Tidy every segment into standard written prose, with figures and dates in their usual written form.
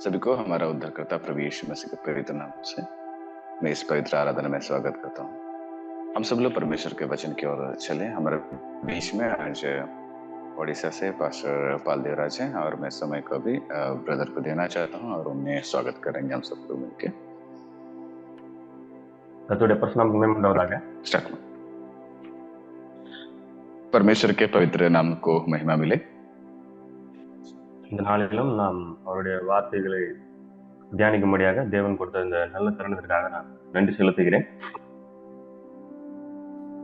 सभी को हमारा उद्धारकर्ता प्रभु यीशु मसीह के पवित्र नाम से मैं इस पवित्र आराधना में स्वागत करता हूँ। हम सब लोग परमेश्वर के वचन की ओर चले। हमारे बीच में आज ओडिशा से पास्टर पाल देवराज हैं और मैं समय को भी ब्रदर को देना चाहता हूँ और उन्हें स्वागत करेंगे हम सब लोग मिलकर। स्टार्ट। परमेश्वर के पवित्र नाम को महिमा मिले। இந்த நாளிலும் நாம் அவருடைய வார்த்தைகளை தியானிக்கும்படியாக தேவன் கொடுத்த இந்த நல்ல தருணத்திற்காக நான் நன்றி செலுத்துகிறேன்.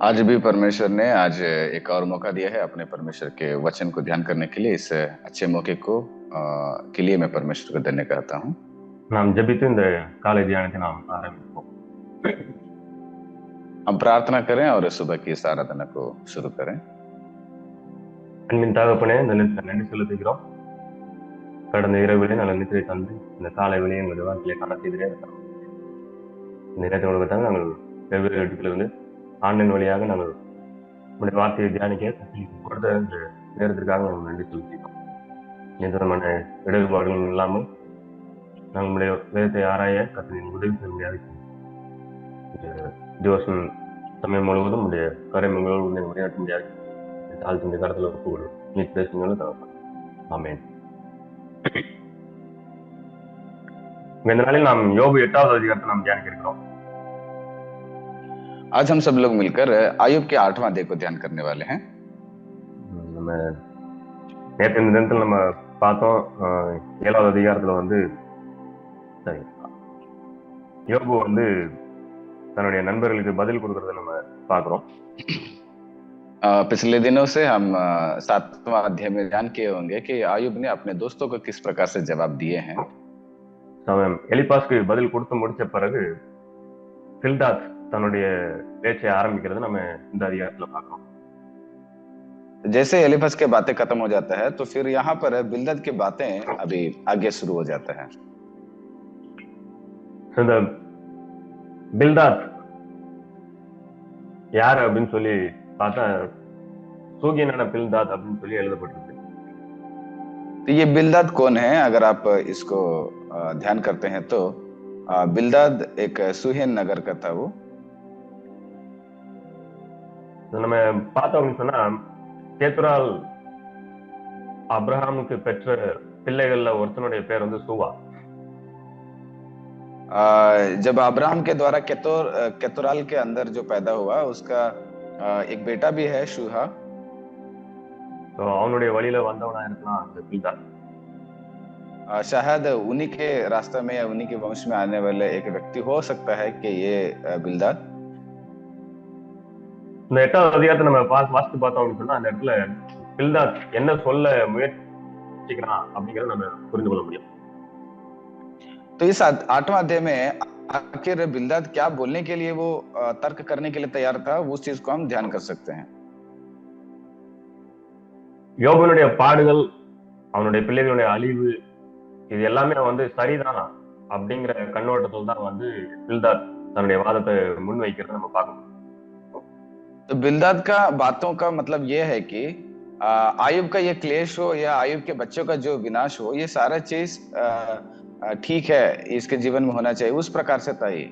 आज भी परमेश्वर ने आज एक और मौका दिया है अपने परमेश्वर के वचन को ध्यान करने के लिए। इस अच्छे मौके को के लिए मैं परमेश्वर को धन्यवाद करता हूँ। நாம் ஜெபித்து இந்த காலை தியானத்தை நாம் ஆரம்பிப்போம். हम प्रार्थना करें और सुबह की इस आराधना को शुरू करें। அன்பின் தகப்பனே, இந்த நேரத்தில் நன்றி செலுத்துகிறோம். கடந்த இரவிலே நல்ல நித்திரை தந்து இந்த காலை வேளையை எங்கள் வாழ்க்கையை காண செய்திலே இந்த நேரத்தை உலகத்தாங்க நாங்கள் வெவ்வேறு இடத்திலிருந்து ஆன்லைன் வழியாக நாங்கள் உங்களுடைய வார்த்தையை தியானிக்க கொடுத்த இந்த நேரத்திற்காக நாங்கள் நன்றி செலுத்திக்கிறோம். எந்த விதமான இடர்பாடுகளும் இல்லாமல் நாங்கள் உங்களுடைய வேதத்தை ஆராய கத்தனை உதவி செய்ய முடியாது. டிவோஷன் சமயம் முழுவதும் உடைய கரைமங்களோடு உன்னை உரையாற்ற முடியாது. தாழ்த்தின் கடத்தில் ஒப்புக்கொள்ளும் நீ பேசுங்களும் தகவல். ஆமென். இந்த நாளில் நாம் யோபு 8வது அதிகாரத்தை நாம் தியானிக்க இருக்கிறோம். आज हम सब लोग मिलकर आयुब के 8वां अध्याय को ध्यान करने वाले हैं। நம்ம நேற்று இந்த தினத்தில் நம்ம பார்த்தோம் 7வது அதிகாரத்துல வந்து யோபு வந்து தன்னுடைய நண்பர்களுக்கு பதில் கொடுக்கறத நம்ம பார்க்கிறோம். पिछले दिनों से हम 7वां अध्याय में ध्यान किए होंगे कि आयुब ने अपने दोस्तों को किस प्रकार से जवाब दिए हैं। எலிபாஸ்க்கு பதில் கொடுத்து முடிச்ச பிறகு பில்தாத் தன்னுடைய பேச்சை ஆரம்பிக்கிறது நம்ம இந்த அதிகாரத்துல பார்க்கிறோம். जैसे एलिफज के बातें खत्म हो जाता है तो फिर यहाँ पर बिल्दद की बातें अभी आगे शुरू हो जाता है। இந்த பில்தாத் யார் அப்படின்னு சொல்லி பார்த்தா சூகியனான பில்தாத் அப்படின்னு சொல்லி எழுதப்பட்டிருக்கு. तो ये बिल्दद कौन है? अगर आप इसको ध्यान करते हैं तो बिल्दद एक सुहेन नगर का था। वो நம்ம பார்த்தோம் அப்படின்னு சொன்னா கேத்துரால் அப்ரஹாமுக்கு பெற்ற பிள்ளைகள்ல ஒருத்தனுடைய பேர் வந்து சூவா. जब अब्राहम के द्वारा केतुराल के अंदर जो पैदा हुआ उसका एक बेटा भी है शूहा। तो அவனுடைய வழியில வந்தவனா இருக்கலாம் அந்த பில்தாத். शायद उन्हीं के रास्ते में या उन्हीं के वंश में आने वाले एक व्यक्ति हो सकता है कि ये बिल्दाद। இந்த 8வது அதிகாரத்தை நம்ம வாசித்து பார்த்தோம் அப்படின்னு சொன்னா அந்த இடத்துல பில்தாத் என்ன சொல்ல முயற்சிக்கிறான் அப்படிங்கறத நம்ம புரிந்து கொள்ள முடியும். तो इस 8वां अध्याय में आखिर बिल्दाद क्या बोलने के लिए वो तर्क करने के लिए तैयार था, उस चीज को हम ध्यान कर सकते हैं। யோபுனுடைய பாடுகள், அவனுடைய பிள்ளைகளுடைய அழிவு, இது எல்லாமே வந்து சரிதானா அப்படிங்கிற கண்ணோட்டத்தில் தான் வந்து பில்தாத் தன்னுடைய வாதத்தை முன்வைக்கிறத நம்ம பார்க்கணும். तो बिल्दाद का बातों का मतलब ये है कि आयुब का ये क्लेश हो या आयुब के बच्चों का जो विनाश हो, ये सारा चीज ठीक है, इसके जीवन में होना चाहिए, उस प्रकार से था ये।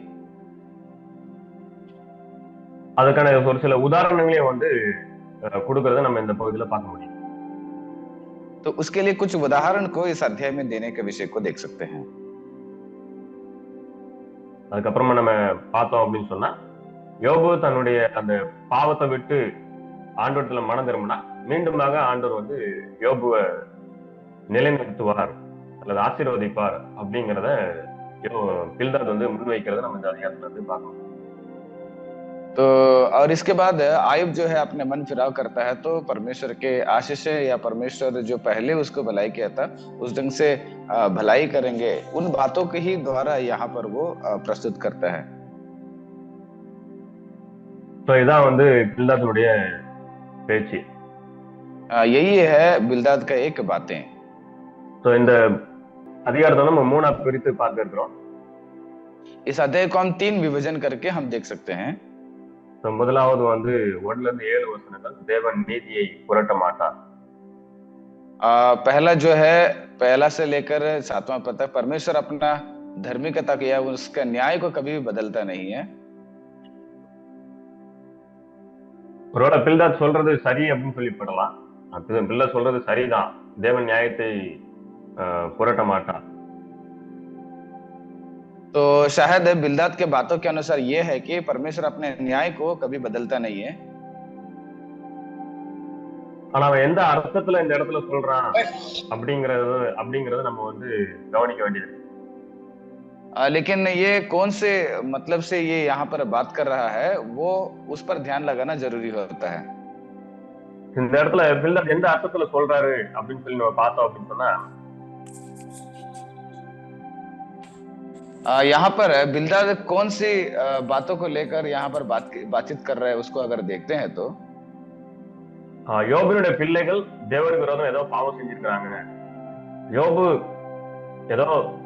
அதுக்கான ஒரு சில உதாரணங்களையும் வந்து கொடுக்கறத நம்ம இந்த பகுதியில பார்க்க முடியும். तो उसके लिए कुछ उदाहरण को इस अध्याय में देने के विषय को देख सकते हैं। அதுக்கப்புறமா நம்ம பார்த்தோம் அப்படின்னு சொன்னா யோபு தன்னுடைய அந்த பாவத்தை விட்டு ஆண்டவரத்துல மனம் திரும்பினா மீண்டுமாக ஆண்டவர் வந்து யோபுவை நிலைநிறுத்துவார் அல்லது ஆசீர்வதிப்பார் அப்படிங்கிறத பில்தாத் வந்து முன்வைக்கிறத நம்ம இந்த அதிகாரத்துல வந்து பார்க்கணும். तो और इसके बाद आयुब जो है अपने मन फिराव करता है तो परमेश्वर के आशीष या परमेश्वर जो पहले उसको भलाई किया था उस ढंग से भलाई करेंगे, उन बातों के ही द्वारा यहाँ पर वो प्रस्तुत करता है। तो இதான் வந்து பில்தாத்துடைய பேச்சு. यही है बिल्दाद का एक बातें। तो இந்த அதிகாரத்தை நம்ம மூணா பிரித்து பார்க்க இருக்கிறோம். इस अध्याय को हम 3 विभाजन करके हम देख सकते हैं। तो முதலாவது வந்து 1 ல இருந்து 7 வசனங்கள் தேவன் நீதியை புரட்ட மாட்டார். पहला जो है पहला से लेकर 7वां पद तक परमेश्वर अपना धार्मिकता या उसका न्याय को कभी भी बदलता नहीं है। ஒருவேளை பில்தாத் சொல்றது சரி அப்படின்னு சொல்லிப்படலாம். பில்தாத் சொல்றது சரிதான், தேவன் நியாயத்தை புரட்ட மாட்டார். तो शायद बिलदाद के बातों के अनुसार ये है कि परमेश्वर अपने न्याय को कभी बदलता नहीं है। ஆனா அவன் எந்த அர்த்தத்துல இந்த இடத்துல சொல்றான் அப்படிங்கறது நம்ம வந்து கவனிக்க வேண்டியது. लेकिन ये कौन से मतलब से ये यहाँ पर बात कर रहा है, वो उस पर ध्यान लगाना जरूरी होता है। இந்த இடத்துல பில்தாத் எந்த அர்த்தத்துல சொல்றாரு அப்படின்னு சொல்லி நம்ம பார்த்தோம் அப்படின்னு சொன்னா, यहाँ पर बिलदाद कौन सी बातों को लेकर यहाँ पर बातचीत कर रहा है, उसको अगर देखते हैं तो யோபுனுடைய பிள்ளைகள் தேவனுக்கு விரோதம் ஏதோ பாவம் செஞ்சிருக்கிறாங்க, யோபு ஏதோ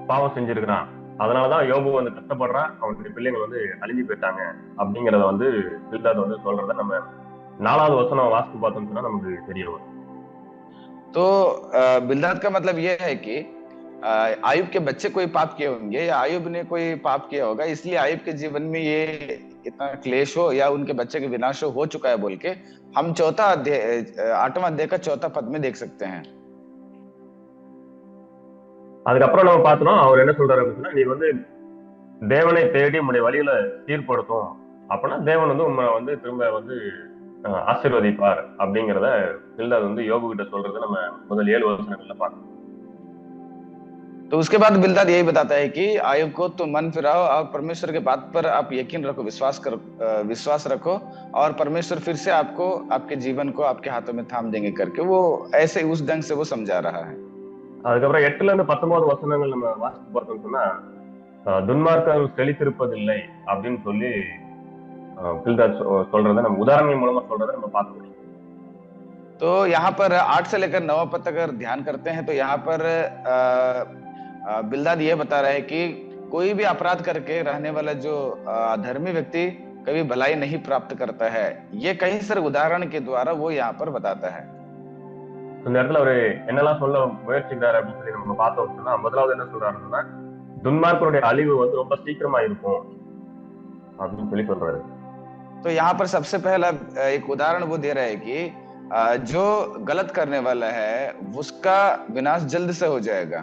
பாவம் செஞ்சிருக்கிறான், அதனாலதான் யோபு வந்து கஷ்டப்படுறான், அவனுடைய பிள்ளைகள் வந்து அழிஞ்சு போயிட்டாங்க அப்படிங்கறத வந்து பில்தாத் வந்து சொல்றத நம்ம 4வது வசனம் வாசித்து பார்த்தோம்னு சொன்னா நமக்கு தெரிய வரும். तो बिलदाद का मतलब ये है कि आयुब के बच्चे कोई पाप किए होंगे या आयुब ने कोई पाप किया होगा, इसलिए आयुब के जीवन में ये इतना क्लेश हो या उनके बच्चे के विनाश हो चुका है बोल के हम 8वां अध्याय का 4था पद में देख सकते हैं। அதுக்கப்புறம் நம்ம பார்த்தோம் அவர் என்ன சொல்றாரு அப்படின்னா, நீ வந்து தேவனை தேடி உங்களுடைய வழியில சீர்படுத்தும், அப்படின்னா தேவன் வந்து உங்களை வந்து திரும்ப வந்து ஆசீர்வதிப்பார் அப்படிங்கிறத பில்தாத் வந்து யோபு கிட்ட சொல்றது நம்ம முதல் 7 வசனங்கள்ல பார்க்கணும். तो उसके बाद बिलदाद यही बताता है कि आयुब को तुम मन फिराओ और परमेश्वर के बात पर आप यकीन रखो, विश्वास रखो और परमेश्वर फिर से आपको आपके जीवन को आपके हाथों में थाम देंगे करके वो ऐसे उस ढंग से वो समझा रहा है। அதுக்கப்புறம் 8ல இருந்து 19 வசனங்கள் நம்ம வாசித்து பார்த்தோம்னு சொன்னா, துன்மார்க்கர் செழித்திருப்பதில்லை அப்படின்னு சொல்லி பில்தாத் சொல்றதை நம்ம உதாரணம் மூலமா சொல்றதை நம்ம பார்க்க முடியும். तो यहाँ पर 8 से लेकर 9 पद तक अगर ध्यान करते हैं तो यहाँ पर बिलदाद ये बता रहा है कि कोई भी अपराध करके रहने वाला जो धर्मी व्यक्ति कभी भलाई नहीं प्राप्त करता है, ये कई सारे उदाहरण के द्वारा वो यहाँ पर बताता है। இந்த இடத்துல அவரு என்னெல்லாம் சொல்ல முயற்சிக்கிறாரு அப்படின்னு சொல்லி நம்ம பார்த்தோம் சொன்னா, முதலாவது என்ன சொல்றாருன்னா, துன்மார்க்கருடைய அழிவு வந்து ரொம்ப சீக்கிரமா இருக்கும் அப்படின்னு சொல்லி சொல்றாரு. तो यहाँ पर सबसे पहला एक उदाहरण वो दे रहा है कि जो गलत करने वाला है उसका विनाश जल्द से हो जाएगा।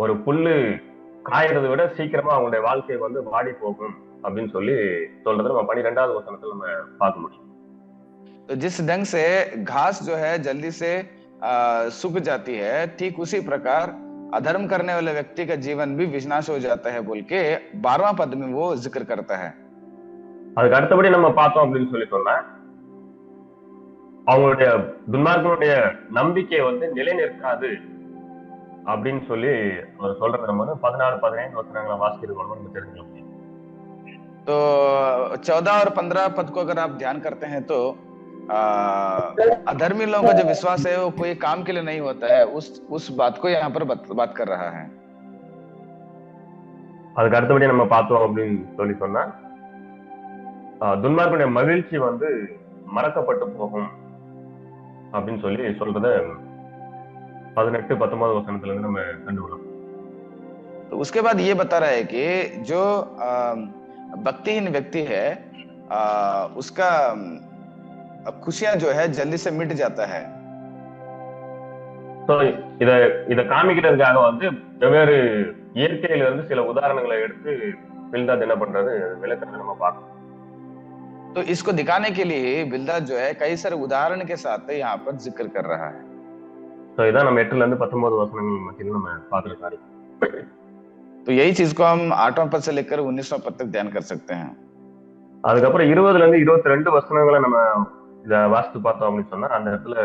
ஒரு புல்லு காயறதை விட சீக்கிரமா அவங்களுடைய வாழ்க்கை வந்து வாடி போகும் அப்படின்னு சொல்லி சொல்றது நம்ம 12வது வசனத்துல நம்ம பார்க்க முடியும். तो जिस ढंग से घास जो है जल्दी से सूख जाती है, ठीक उसी प्रकार अधर्म करने वाले व्यक्ति का जीवन भी विनाश हो जाता है बोल के 12वां पद में वो जिक्र करता है। அதுக்கு அடுத்தபடி நம்ம பார்த்தோம் அப்படின்னு சொல்லி சொன்னா, அவங்களுடைய துன்மார்க்கனுடைய நம்பிக்கை வந்து நிலை நிற்காது அப்படின்னு சொல்லி அவர் சொல்றது நம்ம 14-15 வசனங்களை வாசிக்கிறோம் நம்ம தெரிஞ்சுக்க முடியும். तो 14 और 15 पद को अगर आप ध्यान करते हैं तो अधर्मी लोगों का जो विश्वास है वो कोई काम के लिए नहीं होता है, उस बात को यहाँ पर बात कर रहा है। அதுக்கு அடுத்தபடி நம்ம பார்த்தோம் அப்படின்னு சொல்லி சொன்னா, துன்மார்க்கனுடைய மகிழ்ச்சி வந்து மறக்கப்பட்டு போகும் அப்படின்னு சொல்லி சொல்றத 18-19 வசனத்துல இருந்து நம்ம கண்டுபிடிக்கலாம். तो उसके बाद ये बता रहा है कि जो भक्तिहीन व्यक्ति है उसका खुशियां जो है जल्दी से मिट जाता है। இத காமிக்கிறதுக்காக வந்து வெவ்வேறு இயற்கையில இருந்து சில உதாரணங்களை எடுத்து பில்தாத் என்ன பண்றாரு விளக்கத்தை நம்ம பார்க்கணும். तो इसको दिखाने के लिए बिलदाद जो है कई सारे उदाहरण के साथ यहाँ पर जिक्र कर रहा है। तो इधर हम 8 से 19 वचनங்கள் மத்தியில நம்ம பார்க்கிற காரியம். तो यही चीज को हम 8वां पद से लेकर 19वां पद तक ध्यान कर सकते हैं। அதுக்கப்புறம் 20ல இருந்து 22 வசனங்களை நம்ம இத வாசித்து பார்த்தோம் அப்படின்னு சொன்னா, அந்த இடத்துல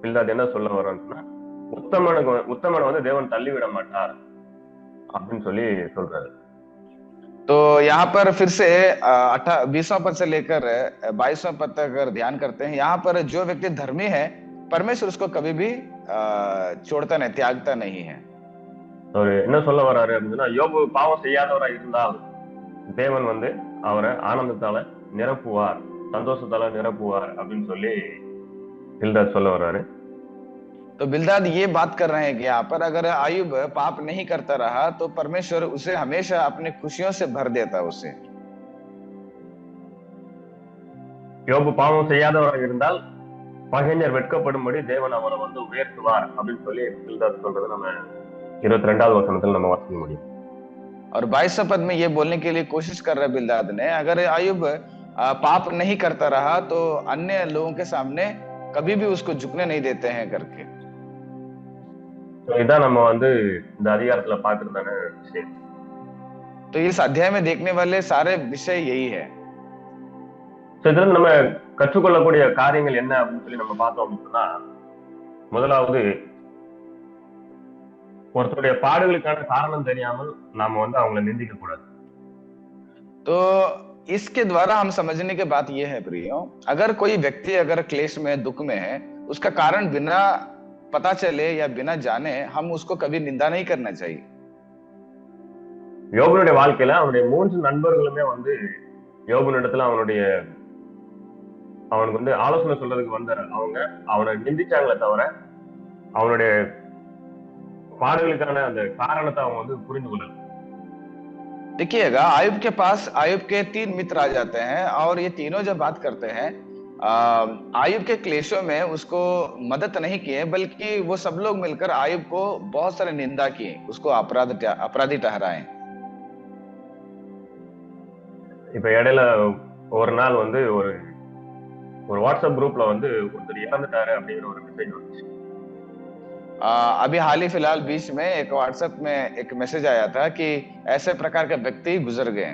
பில்தாத் என்ன சொல்ல வர்றாருன்னா, உத்தமனை வந்து தேவன் தள்ளிவிட மாட்டார் அப்படின்னு சொல்லி சொல்றாரு. तो यहाँ पर फिर से 20वां पद से लेकर 22वां पद तक अगर ध्यान करते हैं, यहाँ पर जो व्यक्ति धर्मी है परमेश्वर उसको कभी भी छोड़ता नहीं, त्यागता नहीं है। அவர் என்ன சொல்ல வர்றாரு அப்படின்னா, யோபு பாவம் செய்யாதவரா இருந்தால் தேவன் வந்து அவரை ஆனந்தத்தால நிரப்புவார், சந்தோஷத்தால நிரப்புவார் அப்படின்னு சொல்லி பில்தாத் சொல்ல வர்றாரு. तो बिलदाद ये बात कर रहे हैं कि यहाँ पर अगर आयुब पाप नहीं करता रहा तो परमेश्वर उसे हमेशा अपनी खुशियों से भर देता उसे। யோபு பாவம் செய்யாதவராக இருந்தால் பகைஞர் வெட்கப்படும்படி தேவன் அவரை வந்து உயர்த்துவார் அப்படின்னு சொல்லி பில்தாத் சொல்றது நம்ம 22வது வசனத்துல நம்ம வாசிக்க முடியும்। और 22 पद में ये बोलने के लिए कोशिश कर रहा है बिलदाद ने, अगर आयुब पाप नहीं करता रहा तो अन्य लोगों के सामने कभी भी उसको झुकने नहीं देते हैं करके। இதான் நம்ம வந்து இந்த அதிகாரத்துல பாக்குறதான விஷயம்। तो इस अध्याय में देखने वाले सारे विषय यही है। இதுல நம்ம கற்றுக்கொள்ளக்கூடிய காரியங்கள் என்ன அப்படின்னு சொல்லி நம்ம பார்த்தோம் அப்படின்னு சொன்னா, முதலாவது ஒருத்தருடைய பாடுகளுக்கான காரணம் தெரியாமல் நாம வந்து அவங்களை நிந்திக்க கூடாது। तो इसके द्वारा हम समझने की बात यह है प्रियो, अगर कोई व्यक्ति अगर क्लेश में दुख में है, उसका कारण बिना पता चले या बिना जाने हम उसको कभी निंदा नहीं करना चाहिए। யோபனுடைய வாழ்க்கையில அவனுடைய 3 நண்பர்களுமே வந்து யோபனிடத்துல அவனுக்கு வந்து ஆலோசனை சொல்றதுக்கு வந்தாரு। அவங்க அவனை நிந்திச்சாங்களே தவிர அவனுடைய பாடுகளுக்கான அந்த காரணத்தை அவங்க வந்து புரிந்து கொள்ளல। देखिएगा, आयुब के पास आयुब के 3 मित्र आ जाते हैं और ये तीनों जब बात करते हैं आयुब के क्लेशों में उसको मदद नहीं किए, बल्कि वो सब लोग मिलकर आयुब को बहुत सारे निंदा किए, उसको अपराधी ठहराए। இப்ப இடையில ஒரு நாள் வந்து ஒரு வாட்ஸ்அப் குரூப்ல வந்து ஒருத்தர் இறந்துட்டாரு அப்படிங்கிற ஒரு மெசேஜ் வந்துச்சு। अभी हाल ही फिलहाल बीच में एक व्हाट्सएप में एक मैसेज आया था कि ऐसे प्रकार के व्यक्ति गुजर गए।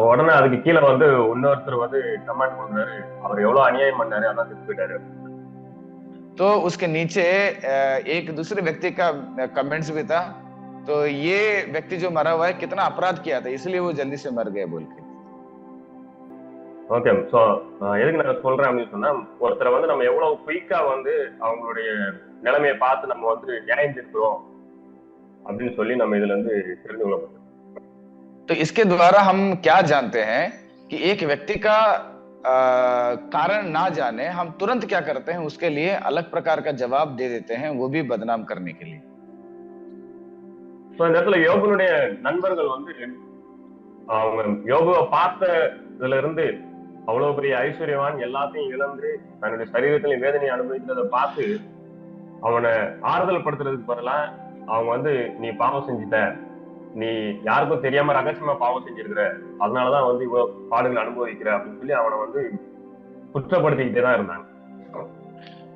உடனே அதுக்கு கீழே வந்து இன்னொருத்தர் வந்து கமெண்ட் பண்றாரு, அவர் எவ்வளவு அநியாயம் பண்ணாரு, அதான் செத்து போயிட்டாரு। तो उसके नीचे एक दूसरे व्यक्ति का कमेंट्स भी था, तो ये व्यक्ति जो मरा हुआ है कितना अपराध किया था इसलिए वो जल्दी से मर गए बोल के। ஓகே, சோ எதுக்கு நான் சொல்றேன் அப்படின்னு சொன்னா, ஒருத்தரை வந்து நம்ம எவ்வளவு குயிக்கா வந்து அவங்களுடைய நிலைமையை பார்த்து நம்ம வந்து நியாயம் தீர்க்கிறோம் அப்படின்னு சொல்லி நம்ம இதுல இருந்து தெரிந்து கொள்ளப்பட்டோம்। तो इसके द्वारा हम क्या जानते हैं कि एक व्यक्ति का कारण ना जाने हम तुरंत क्या करते हैं, उसके लिए अलग प्रकार का जवाब दे देते हैं, वो भी बदनाम करने के लिए। சோ இந்த இடத்துல யோபனுடைய நண்பர்கள் வந்து அவங்க யோபுவை பார்த்ததுல இருந்து அவ்வளவு பெரிய ஐஸ்வர்யவான் எல்லாத்தையும் இழந்து தன்னுடைய சரீரத்திலையும் வேதனையை அனுபவிக்கிறத பார்த்து அவனை ஆறுதல் படுத்துறதுக்கு பதிலா அவங்க வந்து நீ பாவம் செஞ்சுட்ட, நீ யாருக்கும் தெரியாம ரகசியமா பாவம் செஞ்சிருக்கிற, அதனாலதான் வந்து இவ்வளவு பாடுகள் அனுபவிக்கிற அப்படின்னு சொல்லி அவனை வந்து குற்றப்படுத்திக்கிட்டே தான் இருந்தாங்க।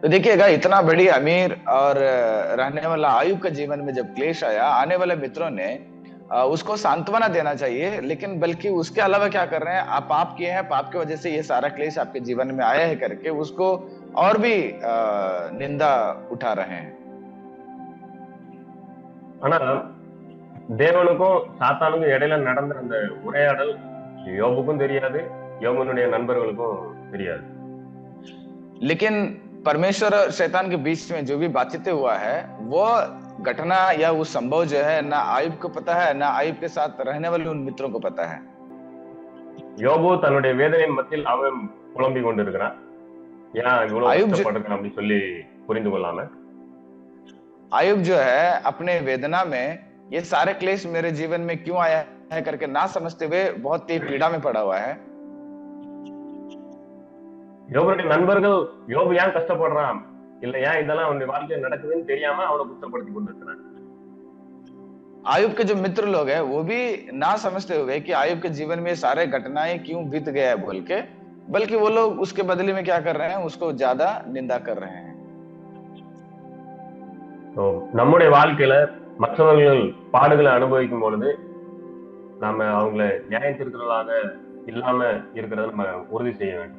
तो देखिएगा, इतना बड़ी अमीर और रहने वाला आयुब के जीवन में जब क्लेश आया, आने वाले मित्रों ने उसको सांत्वना देना चाहिए, लेकिन बल्कि उसके अलावा क्या कर रहे हैं, आप पाप किए हैं, पाप की वजह से ये सारा क्लेश आपके जीवन में आया है करके उसको और भी निंदा उठा रहे हैं। ஆனா தேவனுக்கும் சாத்தானுக்கும் இடையில நடந்த அந்த உரையாடல் யோபுக்கும் தெரியாது, யோபனுடைய நண்பர்களுக்கும் தெரியாது। लेकिन परमेश्वर और शैतान के बीच में जो भी बातचीतें हुआ है, वो घटना या वो संभव जो है ना आयुब को पता है, ना आयुब के साथ रहने वाले उन मित्रों को पता है। யோபு தன்னுடைய வேதனையின் மத்தியில் அவன் புலம்பிக் கொண்டிருக்கிறான், ஏன் இவ்வளவு கஷ்டப்படுறான் அப்படின்னு சொல்லி புரிந்து கொள்ளாம। आयुब जो है अपने वेदना में ये सारे क्लेश मेरे जीवन में क्यों आया है करके ना समझते हुए बहुत ही पीड़ा में पड़ा हुआ है। யோபுடைய நண்பர்கள் யோபு ஏன் கஷ்டப்படுறான், இல்ல ஏன் இதெல்லாம் அவனுடைய வாழ்க்கையில் நடக்குதுன்னு தெரியாம அவனை குற்றப்படுத்தி கொண்டிருக்கிறான்। आयुब के जो मित्र लोग हैं वो भी ना समझते हुए कि आयुब के जीवन में सारे घटनाएं क्यों बीत गया बोल के, बल्कि वो लोग उसके बदले में क्या कर रहे हैं, उसको ज्यादा निंदा कर रहे हैं। நம்முடைய வாழ்க்கையில மற்றவர்கள் பாடுகளை அனுபவிக்கும் பொழுது நாம அவங்களை நியாயம் தீர்க்கிறதாக இல்லாம இருக்கிறத நம்ம உறுதி செய்ய வேண்டும்।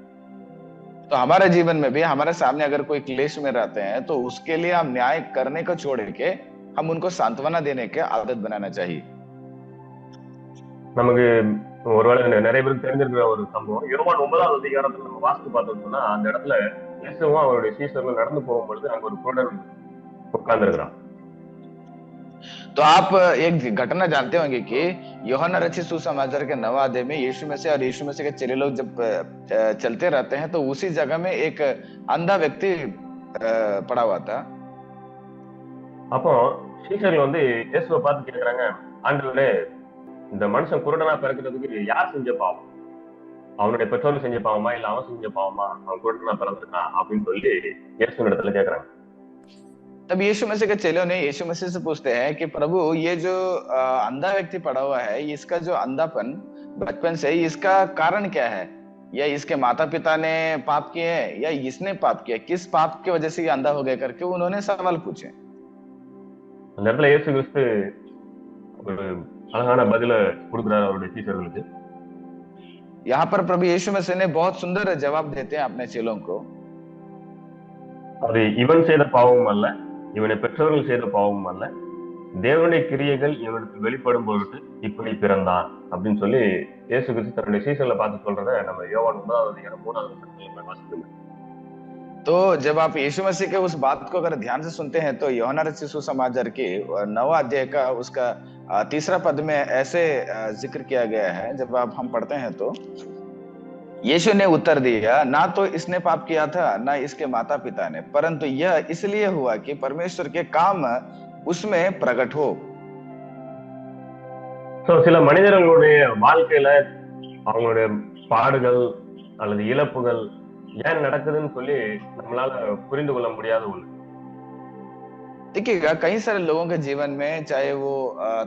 तो हमारे जीवन में भी हमारे सामने अगर कोई क्लेश में रहते हैं तो उसके लिए हम न्याय करने को छोड़ के हम उनको सांत्वना देने के आदत बनाना चाहिए। நமக்கு ஒருவேளை நிறைய பேருக்கு தெரிஞ்சிருக்கிற ஒரு சம்பவம், யோவான் 9வது அதிகாரத்துல நம்ம வாசித்து பார்த்தோம்னா அந்த இடத்துல இயேசுவும் அவருடைய சீஷர்கள் நடந்து போகும் பொழுது அங்க ஒரு குருடன் உட்கார்ந்து இருக்கிறான்। तो आप एक घटना जानते होंगे कि यूहन्ना रचित सुसमाचार के 9वें अध्याय में यीशु मसीह और यीशु मसीह के चेले लोग जब चलते रहते हैं तो उसी जगह में एक अंधा व्यक्ति पड़ा हुआ था। அப்போ சீஷர்கள் வந்து இயேசுவை பார்த்து கேட்கிறாங்க, ஆண்டவரே, இந்த மனுஷன் குருடனா பிறக்கிறதுக்கு யார் செஞ்ச பாவம்? அவனுடைய பெற்றோர்கள் செஞ்ச பாவமா, இல்ல அவன் செஞ்ச பாவமா அவன் குருடனா பிறந்திருக்கான் அப்படின்னு சொல்லி இயேசுவின் இடத்துல கேட்கிறாங்க. तब यीशु मसीह के चेलों ने यीशु मसीह से पूछते हैं कि प्रभु, ये जो अंधा व्यक्ति पड़ा हुआ है, इसका जो अंधापन बचपन से, इसका कारण क्या है? या इसके माता पिता ने पाप किए हैं या इसने पाप किया? किस पाप की वजह से ये अंधा हो गया करके उन्होंने सवाल पूछे। அந்த இடத்துல இயேசு கிறிஸ்து ஒரு அழகான பதில கொடுக்கிறார் அவருடைய சீஷர்களுக்கு. यहाँ पर प्रभु यीशु मसीह ने बहुत सुंदर जवाब देते हैं अपने चेलों को। அது இவன் செய்த பாவமும் அல்ல, இவனை பெற்றோர்கள் செய்த பாவமும் அல்ல, தேவனுடைய கிரியைகள் இவனுக்கு வெளிப்படும் பொருட்டு இப்படி பிறந்தான் அப்படின்னு சொல்லி இயேசு கிறிஸ்து தன்னுடைய சீசர்களை பார்த்து சொல்றத நம்ம யோவான் 3:3 வாசிக்கணும். तो जब आप यीशु मसीह के उस बात को अगर ध्यान से सुनते हैं तो यूहन्ना रचित सुसमाचार के 9वां अध्याय का उसका 3रा पद में ऐसे जिक्र किया गया है। जब आप हम पढ़ते हैं तो यीशु ने उत्तर दिया, ना तो इसने पाप किया था ना इसके माता पिता ने, परंतु यह इसलिए हुआ कि परमेश्वर के काम उसमें प्रकट हो। சில மனிதர்களுடைய வாழ்க்கையில அவங்களுடைய பாடுகள் அல்லது இழப்புகள் ஏன் நடக்குதுன்னு சொல்லி நம்மளால புரிந்து கொள்ள முடியாத ஒண்ணு. देखिएगा, कई सारे लोगों के जीवन में, चाहे वो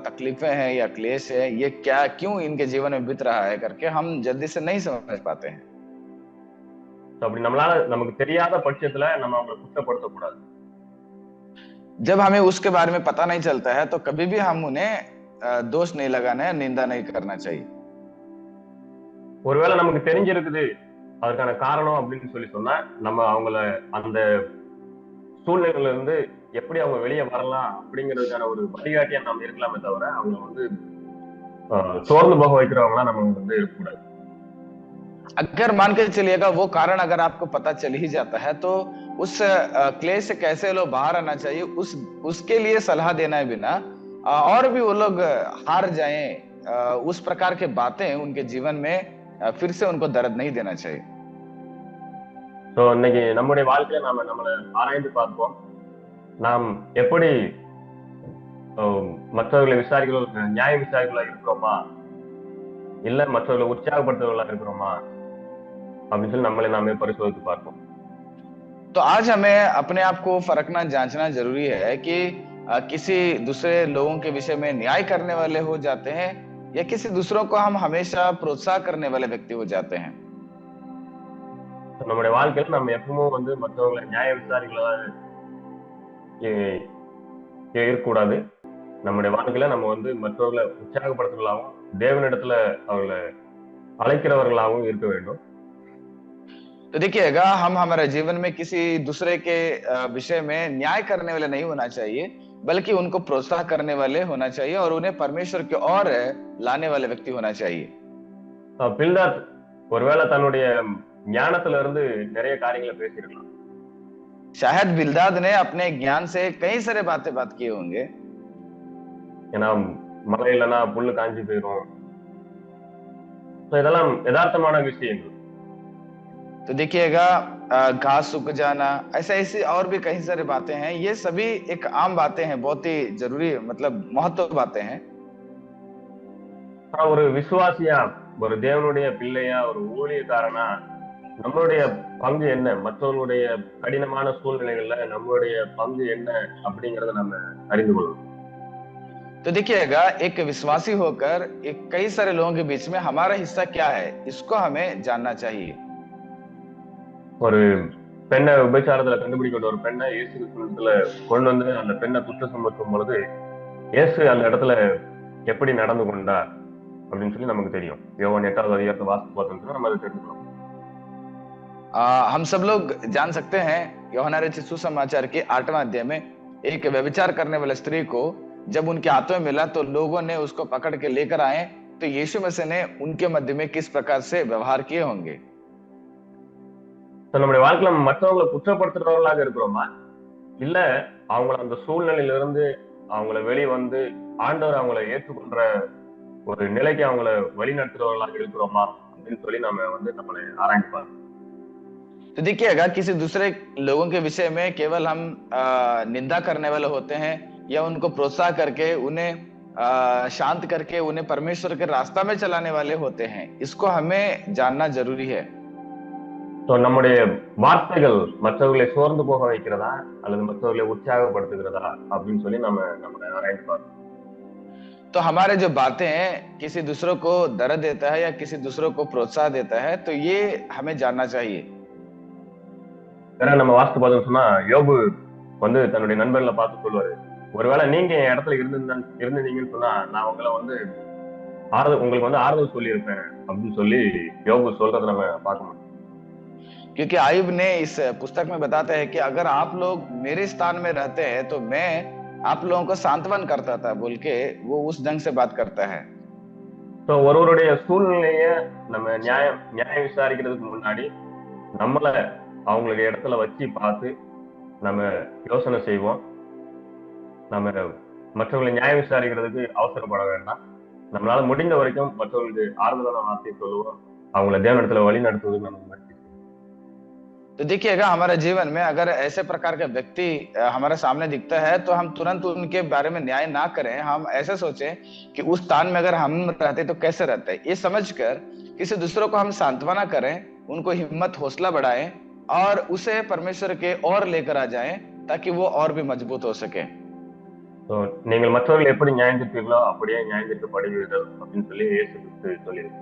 तकलीफें हैं या क्लेश है, ये क्या क्यों इनके जीवन में बीत रहा है करके हम जल्दी से नहीं समझ पाते हैं। அப்படி நம்மளால நமக்கு தெரியாத பட்சத்துல நம்ம அவங்களை குற்றப்படுத்தக்கூடாது. जब हमें उसके बारे में पता नहीं चलता है तो कभी भी हम उन्हें दोष नहीं लगाना है, निंदा नहीं करना चाहिए। ஒருவேளை நமக்கு தெரிஞ்சிருக்குது அதற்கான காரணம் அப்படின்னு சொல்லி சொன்னா, நம்ம அவங்கள அந்த சூழ்நிலையில இருந்து எப்படி அவங்க வெளியே வரலாம் அப்படிங்கிறதுக்கான ஒரு வழிகாட்டியா நம்ம இருக்கலாமே தவிர அவங்க வந்து சோர்ந்து போக வைக்கிறவங்களா நம்ம வந்து இருக்கக்கூடாது. अगर मान के चलिएगा वो कारण अगर आपको पता चल ही जाता है तो उस क्लेश से कैसे लोग बाहर आना चाहिए, उसके लिए सलाह देना है बिना और भी वो लोग हार जाएं, उस प्रकार के बातें उनके जीवन में फिर से उनको दर्द नहीं देना चाहिए। तो இன்னைக்கு நம்முடைய வாழ்க்கையில நாம நம்மளை ஆராய்ந்து பார்ப்போம். நாம் எப்படி மற்றவர்களை நியாய விசாரிகளா இருக்கிறோமா, இல்ல மற்றவர்களை உற்சாகப்படுத்துவர்களா இருக்கிறோமா அப்படின்னு சொல்லி நம்மளை நாமே பரிசோதித்து பார்ப்போம். तो आज हमें अपने आप को परखना, जांचना जरूरी है कि किसी दूसरे लोगों के विषय में न्याय करने वाले हो जाते हैं या किसी दूसरों को हम हमेशा प्रोत्साहन करने वाले व्यक्ति हो जाते हैं। நம்முடைய வாழ்க்கையில நம்ம எப்பவும் வந்து மற்றவங்களை நியாய விசாரிகளா இருக்கக்கூடாது. நம்முடைய வாழ்க்கையில நம்ம வந்து மற்றவர்களை உற்சாகப்படுத்துவர்களாகவும் தேவனிடத்துல அவர்களை அழைக்கிறவர்களாகவும் இருக்க வேண்டும். तो देखिएगा, हम हमारे जीवन में किसी दूसरे के विषय में न्याय करने वाले नहीं होना चाहिए, बल्कि उनको प्रोत्साहन करने वाले होना चाहिए और उन्हें परमेश्वर की ओर लाने वाले व्यक्ति होना चाहिए। பில்தாத் ஒருவேளை தன்னுடைய ஞானத்துல இருந்து நிறைய காரியங்களை பேசியிருக்கலாம். शायद बिल्दाद ने अपने ज्ञान से कई सारे बात किए होंगे। ஏன்னா மழை இல்லைன்னா புல்லு காஞ்சி போயிடும். இதெல்லாம் யதார்த்தமான விஷயங்கள். तो देखिएगा, घास सूख जाना, ऐसी और भी कई सारी बातें हैं। ये सभी एक आम बातें हैं, बहुत ही जरूरी, मतलब महत्व बातें हैं। ஒரு விசுவாசியா, ஒரு தேவனுடைய பிள்ளையா, ஒரு ஊழியக்காரனா நம்மளுடைய பங்கு என்ன, மற்றவர்களுடைய கடினமான சூழ்நிலைகள்ல நம்மளுடைய பங்கு என்ன அப்படிங்கறத நம்ம அறிந்து கொள்ளணும். तो देखिएगा, एक विश्वासी होकर एक कई सारे लोगों के बीच में हमारा हिस्सा क्या है, इसको हमें जानना चाहिए। ஒரு பெண்ணை விபச்சாரத்துல கண்டுபிடிக்கிற ஒரு பெண்ணை இயேசு கிறிஸ்துவிடத்துல கொண்டு வந்து அந்த பெண்ணை குற்றம் சுமத்தும் பொழுது இயேசு அந்த இடத்துல எப்படி நடந்து கொண்டார் அப்படின்னு சொல்லி நமக்கு தெரியும். யோவான் 8வது அதிகாரத்தை வாசித்து பார்த்தோம்னா நம்ம அதை தெரிஞ்சுக்கலாம். हम सब लोग जान सकते हैं, यूहन्ना रचित सुसमाचार के 8वां अध्याय में एक व्यभिचार करने वाले स्त्री को जब उनके हाथों में मिला तो लोगों ने उसको पकड़ के लेकर आए, तो यीशु मसीह ने उनके मध्य में किस प्रकार से व्यवहार किए होंगे। நம்முடைய வாழ்க்கையில மற்றவங்களை குற்றப்படுத்துறவர்களாக இருக்கிறோமா, இல்ல அவங்கள அந்த சூழ்நிலையில இருந்து அவங்கள வெளியே வந்து ஆண்டவர் அவங்கள ஏற்றுக்கொள்ற ஒரு நிலைக்கு அவங்கள வழி நடத்துறவர்களாக இருக்கிறோமா அப்படின்னு சொல்லி நம்ம வந்து நம்மளை ஆராய்ந்து பார்க்கணும். तो देखिएगा, किसी दूसरे लोगों के विषय में केवल हम निंदा करने वाले होते हैं, या उनको प्रोत्साहन करके उन्हें शांत करके उन्हें परमेश्वर के रास्ता में चलाने वाले होते हैं। इसको हमें जानना जरूरी है। ஸோ நம்முடைய வார்த்தைகள் மற்றவர்களை சோர்ந்து போக வைக்கிறதா அல்லது மற்றவர்களை உற்சாகப்படுத்துகிறதா அப்படின்னு சொல்லி நம்ம ஆராய்ந்து பார்க்கணும். तो हमारे जो बातें हैं किसी दूसरों को दर्द देता है या किसी दूसरों को प्रोत्साहन देता है, तो ये हमें जानना चाहिए। ஏன்னா நம்ம வாசித்து பார்த்தோம்னு சொன்னா யோபு வந்து தன்னுடைய நண்பர்களை பார்த்து சொல்லுவாரு, ஒருவேளை நீங்க என் இடத்துல இருந்தீங்கன்னு சொன்னா நான் உங்களை வந்து உங்களுக்கு வந்து ஆறுதல் சொல்லியிருப்பேன் அப்படின்னு சொல்லி யோபு சொல்றதை நம்ம பார்க்க முடியும். क्योंकि आयुब ने इस पुस्तक में बताता है कि अगर आप लोग मेरे स्थान में रहते हैं तो मैं आप लोगों को सांत्वन करता था, बोल के वो उस ढंग से बात करता है। तो ஒருவருடைய சூழ்நிலைய நம்ம நியாயம் விசாரிக்கிறதுக்கு முன்னாடி நம்மள அவங்களுடைய இடத்துல வச்சு பார்த்து நம்ம யோசனை செய்வோம். நம்ம மற்றவங்களை நியாயம் விசாரிக்கிறதுக்கு அவசரப்பட வேண்டாம். நம்மளால முடிந்த வரைக்கும் மற்றவங்களுக்கு ஆறுதலான வார்த்தை சொல்லுவோம், அவங்களை தேவனிடத்துல வழி நடத்துவதுக்கு நம்ம முயற்சி. तो देखिएगा, हमारे जीवन में अगर ऐसे प्रकार का व्यक्ति हमारे सामने दिखता है तो हम तुरंत उनके बारे में न्याय ना करें। हम ऐसे सोचें कि उस स्थान में अगर हम रहते तो कैसे रहते, ये समझकर किसी दूसरों को हम सांत्वना करें, उनको हिम्मत हौसला बढ़ाएं और उसे परमेश्वर के और लेकर आ जाएं ताकि वो और भी मजबूत हो सके। तो நீங்கள் மற்றவர்களை எப்படி நியாயம் தீர்ப்பீர்களோ அப்படியே நியாயம் தீர்க்கப்படுவீர்கள் அப்படின்னு சொல்லி இயேசு கிறிஸ்து சொல்லியிருக்கார்.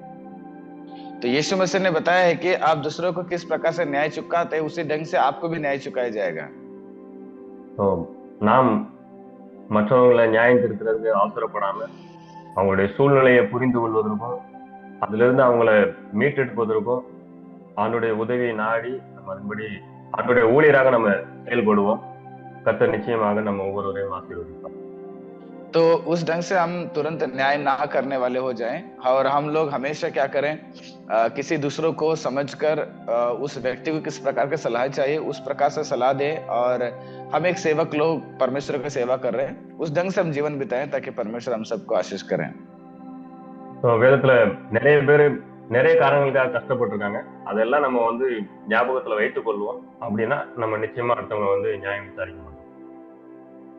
तो यीशु मसीह ने बताया है कि आप दूसरों को किस प्रकार से न्याय चुकाते हैं, उसी ढंग से आपको भी न्याय चुकाया जाएगा। तो நாம் மற்றவங்களை நியாயம் தீர்க்கிறதுக்கு அவசரப்படாம அவங்களுடைய சூழ்நிலையை புரிந்து கொள்வதற்கும் அதிலிருந்து அவங்களை மீட்டெடுப்பதற்கும் ஆண்டுடைய உதவியை நாடி நம்ம அதன்படி ஆண்டுடைய ஊழியராக நம்ம செயல்படுவோம். கர்த்தர் நிச்சயமாக நம்ம ஒவ்வொருவரையும் ஆசீர்வதிப்பார். तो उस ढंग से हम तुरंत न्याय ना करने वाले हो जाएं और हम लोग हमेशा क्या करें, किसी दूसरों को समझकर उस व्यक्ति को किस प्रकार की सलाह चाहिए उस प्रकार से सलाह दें, और हम एक सेवक लोग परमेश्वर की सेवा कर रहे हैं, उस ढंग से हम जीवन बिताएं ताकि परमेश्वर हम सबको आशीष करें। तो வேதத்துல நிறைய பேர் நிறைய காரணங்களுக்காக கஷ்டப்பட்டு இருக்காங்க. அதெல்லாம் நம்ம வந்து ஞாபகத்துல வைத்துக் கொள்வோம். அப்படின்னா நம்ம நிச்சயமா அடுத்தவங்க வந்து நியாயம் விசாரிக்க மாட்டோம்.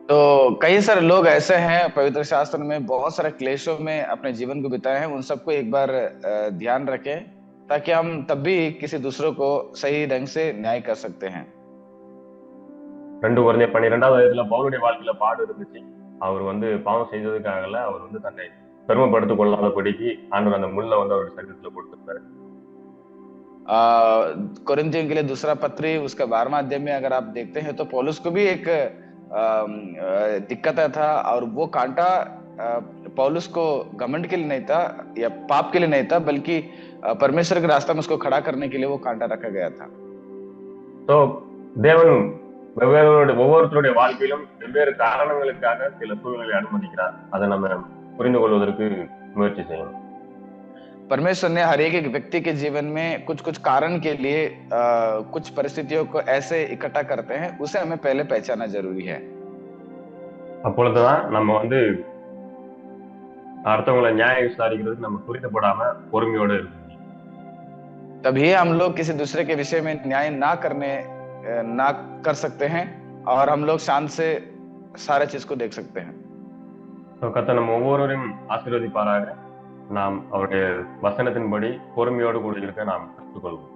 तो कई सारे लोग ऐसे हैं पवित्र शास्त्र में बहुत सारे क्लेशों में अपने जीवन को बिताए हैं, उन सबको एक बार ध्यान रखें ताकि हम तब भी किसी दूसरों को सही ढंग से न्याय कर सकते हैं। 2 கொரிந்தியர் 12வது அதிகாரத்துல பவுலுடைய வாழ்க்கையில பாடு இருந்துச்சு. அவர் வந்து பாவம் செய்ததுக்காகல, அவர் வந்து தன்னை பெருமைப்படுத்திக் கொள்ளாதபடிக்கு ஆண்டவர் அந்த முள்ள வந்து அவருடைய சரீரத்துல கொடுத்திருந்தாரு. कोरिन्थियों के लिए दूसरा पत्री उसका 12वां अध्याय में अगर आप देखते हैं तो पौलुस को भी एक दिक्कत था, और वो कांटा पौलुस को घमंड के लिए नहीं था या पाप के लिए नहीं था, बल्कि परमेश्वर के रास्ते में उसको खड़ा करने के लिए वो कांटा रखा गया था। तो தேவன் ஒவ்வொருத்தருடைய வாழ்க்கையிலும் வெவ்வேறு காரணங்களுக்காக சில சூழ்நிலை அனுமதிக்கிறார். அதை நம்ம புரிந்து கொள்வதற்கு முயற்சி செய்யணும். परमेश्वर ने हर एक व्यक्ति के जीवन में कुछ कुछ कारण के लिए कुछ परिस्थितियों को ऐसे इकट्ठा करते हैं, उसे हमें पहले पहचानना जरूरी है। அப்பொழுதுதான் நம்ம வந்து அடுத்தவங்களை நியாயம் விசாரிக்கிறதுக்கு நம்ம துரிதப்படாம பொறுமையோட இருக்கணும். तभी हम लोग किसी दूसरे के विषय में न्याय ना कर सकते हैं और हम लोग शांत से सारे चीज को देख सकते हैं। तो கர்த்தர் நம்ம ஒவ்வொருவரையும் ஆசீர்வதிப்பாராக. நாம் அவருடைய வசனத்தின்படி பொறுமையோடு கூட இருக்க நாம் கற்றுக்கொள்வோம்.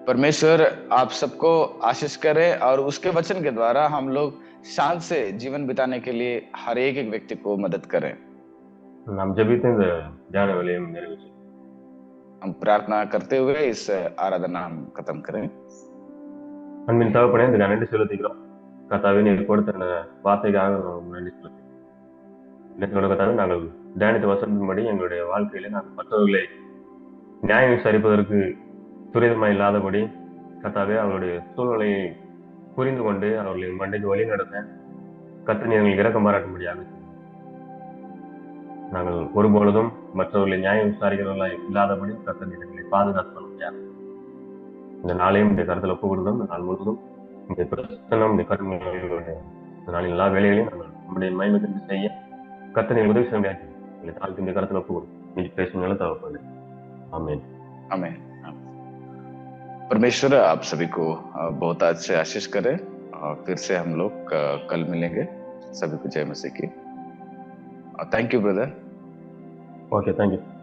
परमेश्वर आप सबको आशीष करे और उसके वचन के द्वारा हम लोग शांत से जीवन बिताने के लिए हर एक व्यक्ति को मदद करें। நாம் ஜெபித்து இந்த தியான வேளையை நிறைவு செய்வோம். हम प्रार्थना करते हुए इस आराधना हम खत्म करें। அன்பின் தகப்பனே, இந்த நன்றி செலுத்துகிறோம். கர்த்தாவே, நீர் கொடுத்த இந்த வார்த்தைக்காக நன்றி செலுத்துகிறோம். கர்த்தாவே, நாங்கள் தியானித்த வசனத்தின்படி எங்களுடைய வாழ்க்கையில நாங்கள் மற்றவர்களை நியாயம் விசாரிப்பதற்கு துரிதமாக இல்லாதபடி கர்த்தாவே அவருடைய சூழ்நிலையை புரிந்து கொண்டு அவர்களை மண்டைக்கு வழி நடத்த கர்த்தர் எங்களுக்கு இரக்கம் பாராட்டும்படியாக நாங்கள் ஒருபொழுதும் மற்றவர்களை நியாயம் விசாரிக்கிறவர்களாக இல்லாதபடி கர்த்தர் எங்களை பாதுகாக்க முடியாது. இந்த நாளையும் இந்த கருத்தில் ஒப்பு கொடுத்தோம். இந்த நாள் முழுவதும் இந்த பிரசனம் இந்த கருமைகளுடைய இந்த நாளின் எல்லா வேலைகளையும் நாங்கள் நம்முடைய மகிமைக்கு செய்ய கர்த்தர் உதவி செய்ய முடியாது. தாழ்த்து இந்த கருத்தில் ஒப்பு கொடுக்கும். நீ பேசும் தவறுப்பது. ஆமென். ஆமென். परमेश्वर आप सभी को बहुत आज से आशीष करे। फिर से हम लोग कल मिलेंगे। सभी को जय मसीह की। Thank you brother. Okay, thank you.